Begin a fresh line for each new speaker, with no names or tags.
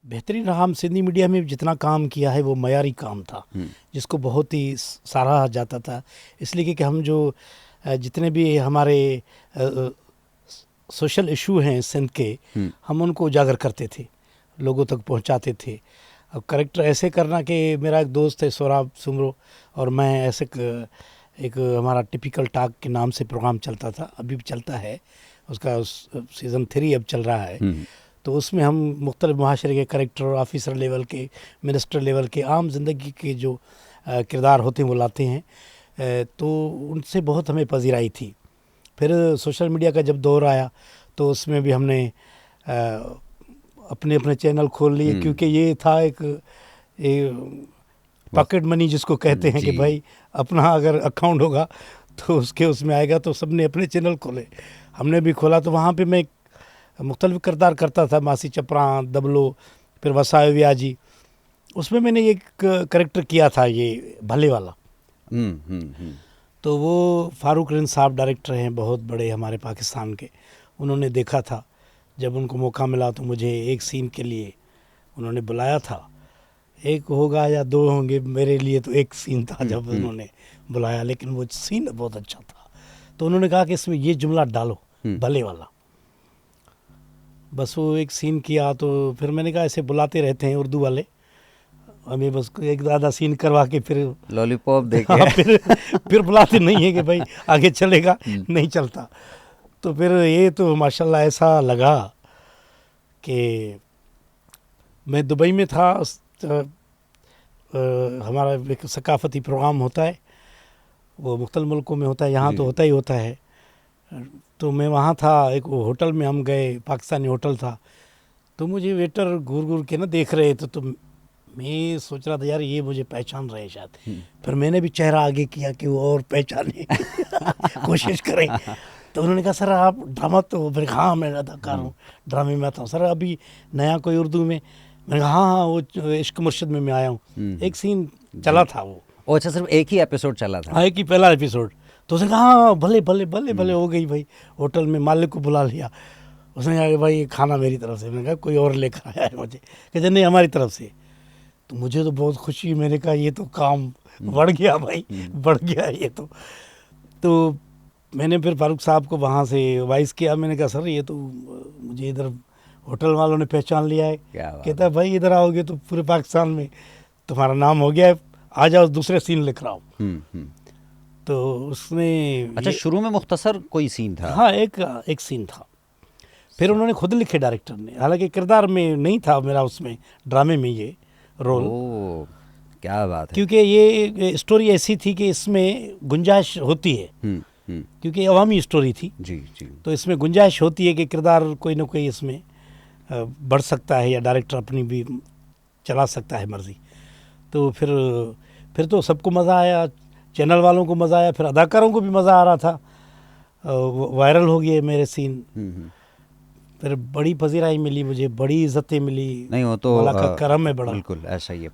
बेहतरीन रहा। हम सिंधी मीडिया में जितना काम किया है वो मयारी काम था, जिसको बहुत ही सराहा जाता था। इसलिए कि हम जो जितने भी हमारे सोशल इशू हैं सिंध के, हम उनको उजागर करते थे, लोगों तक पहुंचाते थे। अब करेक्टर ऐसे करना कि मेरा एक दोस्त है सोराब सुमरो और मैं ऐसे एक हमारा टिपिकल टॉक के नाम से प्रोग्राम चलता था, अभी भी चलता है, उसका सीज़न 3 अब चल रहा है। तो उसमें हम मुख्तलिफ मुहाशरे के करेक्टर, ऑफिसर लेवल के, मिनिस्टर लेवल के, आम जिंदगी के जो किरदार होते हैं वो लाते हैं। तो उनसे बहुत हमें पजीराई थी। फिर सोशल मीडिया का जब दौर आया तो उसमें भी हमने अपने अपने चैनल खोल लिए, क्योंकि ये था एक पॉकेट मनी जिसको कहते हैं कि भाई अपना अगर अकाउंट होगा तो उसमें आएगा। तो सबने अपने चैनल खोले, हमने भी खोला। तो वहाँ पे मैं मुख्तलिफ किरदार करता था, मासी चपरा, दबलो, फिर वसाए व्याजी। उसमें मैंने एक करेक्टर किया था, ये भले वाला। तो वो फारूक रिन साहब डायरेक्टर हैं बहुत बड़े हमारे पाकिस्तान के, उन्होंने देखा था। जब उनको मौका मिला तो मुझे एक सीन के लिए उन्होंने बुलाया था। एक होगा या दो होंगे, मेरे लिए तो एक सीन था जब उन्होंने बुलाया, लेकिन वो सीन बहुत अच्छा था। तो उन्होंने कहा कि इसमें ये जुमला डालो, भले वाला। बस वो एक सीन किया। तो फिर मैंने कहा ऐसे बुलाते रहते हैं उर्दू वाले, हमें बस एक आधा सीन करवा के फिर
लॉलीपॉप देके
हाँ, फिर बुलाते नहीं है कि भाई आगे चलेगा, नहीं चलता। तो फिर ये तो माशाल्लाह ऐसा लगा कि मैं दुबई में था, हमारा एक सकाफ़ती प्रोग्राम होता है, वो मुख्तलिफ मुल्कों में होता है, यहाँ तो होता ही होता है। तो मैं वहाँ था, एक होटल में हम गए, पाकिस्तानी होटल था। तो मुझे वेटर घूर घूर के ना देख रहे थे। तो मैं सोच रहा था यार ये मुझे पहचान रहे शायद। फिर मैंने भी चेहरा आगे किया कि वो और पहचाने कोशिश करें। तो उन्होंने कहा सर आप ड्रामा तो, फिर हाँ मैं अदाकार हूँ, ड्रामे में आता हूँ। सर अभी नया कोई उर्दू में? मैंने कहा हाँ वो इश्क मुर्शिद में मैं आया हूँ। एक सीन चला था वो।
अच्छा, सिर्फ एक ही एपिसोड चला था?
हाँ, एक ही पहला एपिसोड। तो उसने कहा हाँ भले भले भले भले हो गई भाई। होटल में मालिक को बुला लिया, उसने कहा भाई ये खाना मेरी तरफ से। मैंने कहा कोई और लेकर आया है मुझे? कहते नहीं हमारी तरफ से। तो मुझे तो बहुत खुशी, मैंने कहा ये तो काम बढ़ गया भाई, बढ़ गया ये तो मैंने फिर फारूक साहब को वहाँ से वाइस किया। मैंने कहा सर ये तो मुझे इधर होटल वालों ने पहचान लिया है। कहता है भाई इधर आओगे तो पूरे पाकिस्तान में तुम्हारा नाम हो गया है, आ जाओ दूसरे सीन लिख रहा हूँ। तो उसमें
अच्छा, शुरू में मुख्तसर कोई सीन था?
हाँ, एक सीन था। फिर उन्होंने खुद लिखे डायरेक्टर ने, हालांकि किरदार में नहीं था मेरा उसमें, ड्रामे में ये रोल।
क्या बात है।
क्योंकि ये स्टोरी ऐसी थी कि इसमें गुंजाइश होती है, क्योंकि अवामी स्टोरी थी।
जी जी।
तो इसमें गुंजाइश होती है कि किरदार कोई ना कोई इसमें बढ़ सकता है, या डायरेक्टर अपनी भी चला सकता है मर्जी। तो फिर तो सबको मज़ा आया, चैनल वालों को मज़ा आया, फिर अदाकारों को भी मज़ा आ रहा था। वायरल हो गए मेरे सीन। फिर बड़ी पजीराई मिली मुझे, बड़ी इज्जतें मिली।
नहीं, वो तो
करम है बड़ा।
बिल्कुल ऐसा ही है।